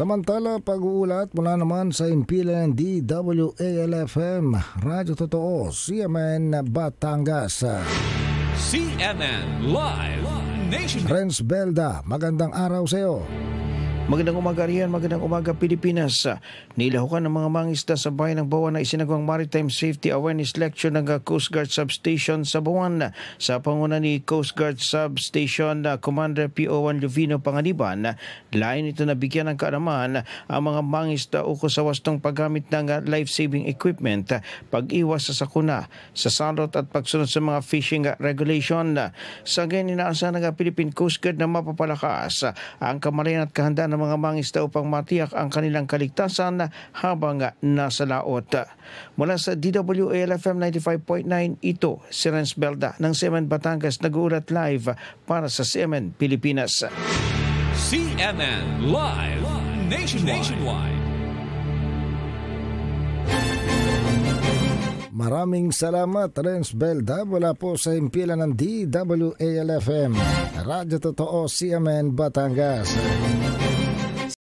Samantala, pag-uulat mula naman sa impilan ng DWALFM, Radyo Totoo, CMN Batangas. CNN Live Nation. Renz Belda, magandang araw sa iyo. Magandang umaga riyan, magandang umaga Pilipinas. Nilahukan ng mga mangisda sa bayan ng Bawan na isinagawang Maritime Safety Awareness Lecture ng Coast Guard Substation sa Bawan. Sa panguna ni Coast Guard Substation Commander P.O.1 Luvino Panganiban, lain ito na bigyan ng kaalaman ang mga mangisda ukol sa wastong paggamit ng life-saving equipment, pag-iwas sa sakuna, sa salot at pagsunod sa mga fishing regulation. Sa ganyan, inaasahan ng Philippine Coast Guard na mapapalakas ang kamalayan at kahandaan ng mga mangisda upang matiyak ang kanilang kaligtasan habang nasa laot. Mula sa DWALFM 95.9, ito si Renz Belda ng CMN Batangas, nag-uulat live para sa CMN Pilipinas. CNN Live Nationwide. Maraming salamat, Renz Belda, mula po sa impilan ng DWALFM, Radyo Totoo, CMN Batangas.